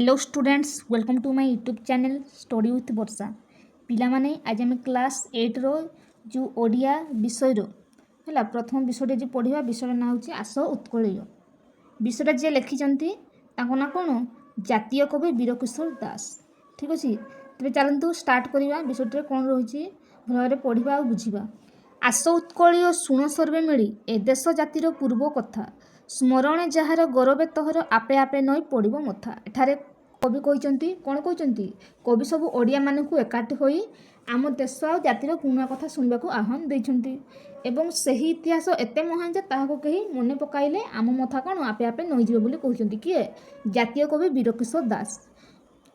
Hello students, welcome to my YouTube channel study with Varsha. पिला माने आज आम क्लास 8 रो जो ओडिया विषय है प्रथम विषय जो पढ़ा विषय ना हूँ आस उत्कलय। विषयटा जी लिखिं ना कौन जातीय कवि वीरकिशोर दास। ठीक अच्छे, तेज चलतु स्टार्ट करवा विषय कौन रही भल पढ़ा और बुझा। आस उत्कलय शुण सर्वे मिली ए देश जातिर पूर्व कथा स्मरण जार गौरवे तहर आपे आपे नई पड़ो मथा। एठारे कवि कहते कौन कहते कवि सब ओडिया मानक एकाठी हो आम देश और जातिर पुणा कथा शुणा आह्वान देते एवं सही इतिहास एत महान जे ताहाको कहीं मन पकाइले आम मथा कौन आपे आपे नईजे बोली कहते किए जातीय कवि वीरकिशोर दास।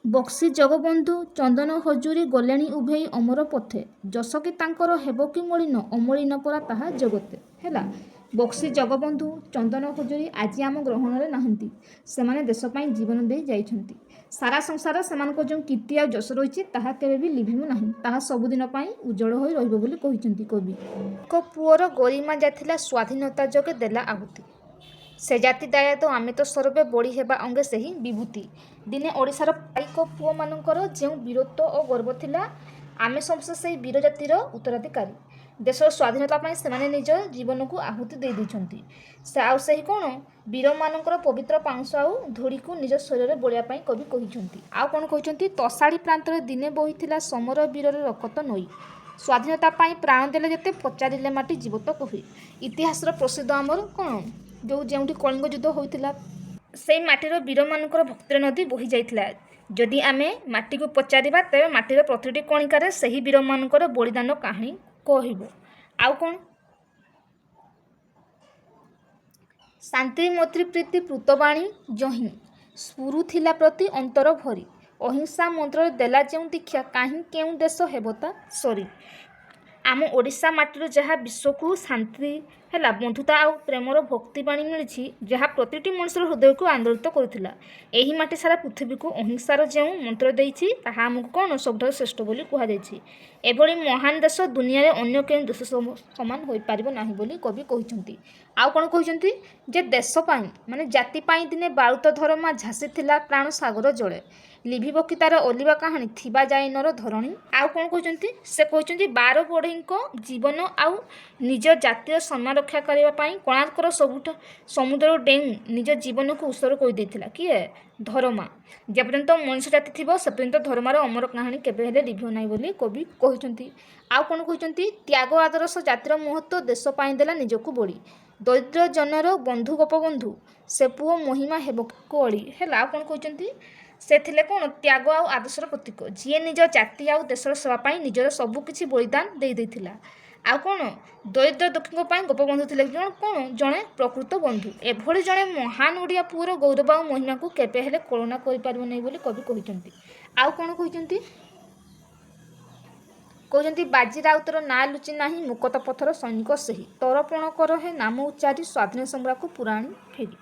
बक्सी जगबंधु चंदन हजूरी गले उभे अमर पथे जसकि तांकर हेब कि मलिन अमलिन परा ताहा जगते है। बक्सी जगबंधु चंदन हजूरी आज आम ग्रहण में नहांती से देशपाई जीवन दे जाइछंती। सारा संसार से जो कीर्ति आ जश रही केबे लिभिबो नाही, ताहा सबुदिन उज्जवल होई रहिबो बोली कहिछंती कवि। को पुअर गरिमा जाथिला स्वाधीनता जोगे देला आहुति से जाति दाया तो आमे तो सर्वे बड़ी हेबा अंगे सही विभूति। दिने ओडिशार पाइक पुओ मानकर जो वीरत्व और गर्व थिला आमे समस्त से वीर जातिर उत्तराधिकारी। देशर स्वाधीनता से निज जीवन को आहुति दे देछंती। से आउ सही कौन वीर मानकर पवित्र पाउंश आउ धूड़ी को निज शरीर बोलिया कवि कहिछंती। आउ कौन कहिछंती तसाड़ी प्रांत दिने बोहिथिला समर वीर रकत नई स्वाधीनता प्राण देले जेते पचारिले माटी जीवत कहि। इतिहास प्रसिद्ध आमर कौन जो कलिंग युद्ध होता से माटीर वीर मानकर भक्तिर नदी बोही जाइथिला। जदि आमे माटी को पचारिबा तेबे माटीर प्रतिटी कणिकार सही वीर मानकर बलिदान कहानी कहबो। आउ कौन शांति मैत्री प्रीति प्लुतवाणी जही स्फुरुथिला प्रति अंतर भरी अहिंसा मंत्र देला जो दीक्षा कहीं केउ देश हेबता सरी। आम ओडिशा माटीर जहाँ विश्व को शांति है बंधुता और प्रेमर भक्तिवाणी मिली जहाँ प्रतिटी मनुष्य हृदय को आंदोलित करुला। यही माटी सारा पृथ्वी को अहिंसार जो मंत्र देती आमको कौन सबुठ श्रेष्ठ बोली कहुई। एभली महान देश दुनिया रे अन्य केउ देश समान हो पारिबो नाही बोली कवि कहते। आउ कौन कहते जे देशपाई माने जातिपाई दिने बारुत धर्मा झाँसी थिला प्राण सागर जले लिभिब कि तार ओलिवा कहानी थिबा जाए नर धरणी। आउ कौन कहते से कहते 12 बढ़ई जीवन आउ निज जातीय सम्मान रक्षा करने कोणार्कर सबुठ समुद्र डेऊ निज जीवन को उत्सर्ग कर देथिला किए धर्मा। जेपर्यंत मनुष्य जाति थिबो से पर्यंत धर्मार अमर कहानी केबे हेले लिभियो नाही बोली कवि कहते। आउ कौन कहते त्याग आदर्श जातिर महत्व देश पाई देला निजको बड़ी दरिद्र जनर बंधु गोपबंधु से पुओ महिमा हेब कड़ी है। आउ कौन कहते से थिले कौन त्याग आउ आदर्शर प्रतीक जी निज जाति आउ देशर सेवाई निजर सबुकिछि बलिदान दे देथिला। आउ कौन दरिद्र दुखी गोपबंधु थिले कौन जड़े प्रकृत बंधु एभली जड़े महान ओडिया पुअर गौरव और महिमा को केबे हेले कल्पना करि पारिबो नै बोली कवि कहते। आउ कौन कहते बाजी राउतर ना लुचि नाही मुकत पथर सैनिक सही तरपण कर हे नाम उच्चारी स्वाधीन संग्राम को पुराणी फेरी।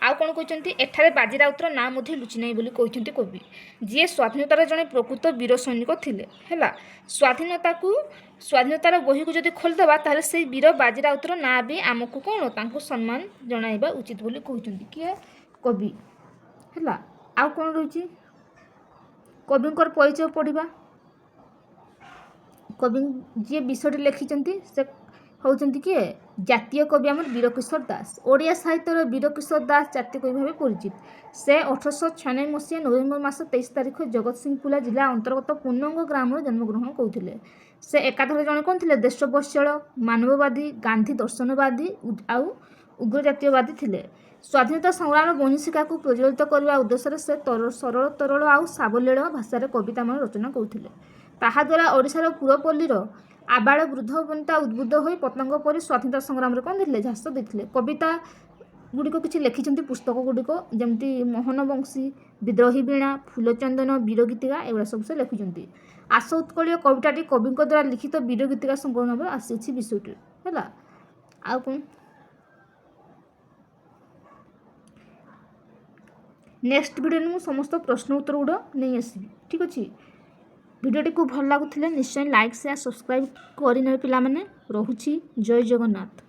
आउ कौन कहते एठारे बाजी राउतर ना मध्य लुचि नाही बोली कहते कवि जी स्वाधीनतार जड़े प्रकृत वीर सैनिक थिले है। स्वाधीनतार बही को जदि खोलिदेबा ताहले से वीर बाजी राउतर ना भी आमको कौन तांको सम्मान जणाइबा उचित बोली कहते किए कवि है। आउ कौन रही कविंकर परिचय पढ़ा। कवि जी विषय लिखिं से होती किए जातीय कवि आम वीरकिशोर दास। ओडिया साहित्यर वीरकिशोर दास जातीय कवि भाव परिचित। से 1896 मसीहा नवेम्बर मास 23 तारिख जगतसिंहपुर जिला अंतर्गत पुन्नंग ग्राम जन्मग्रहण करते। से एकाधारे जड़े कौन थे देशवत्सल मानववादी गांधी दर्शनवादी आउ उग्र जातीयवादी थे। स्वाधीनता संग्राम बहिशिका को प्रज्वलित करने उद्देश्य से सरल तरल आउ सावलील भाषा कविता मान रचना करते। ताहा द्वारा ओडिशार पुरपल्लीर आबाल वृद्ध वनिता उद्बुद्ध हो पतंग परी स्वाधीनता संग्राम में कौन थे झास देते। कविता गुड़िक किसी लिखिं पुस्तक गुड़िक जमती मोहनवंशी विद्रोही वीणा फूलचंदन वीरगीतिका एगुड़ा सब से लिखिं। आस उत्कलय कविताटी कवि द्वारा लिखित वीरगीतिका संकलन भाव आसी विषयटी है। आउ कौन नेक्स्ट वीडियो में समस्त प्रश्न उत्तर गुड़ा नहीं आसबि। ठीक अच्छे, वीडियोटी को भल लगुले निश्चय लाइक शेयर सब्सक्राइब करने पिला माने। रहुछि जय जगन्नाथ।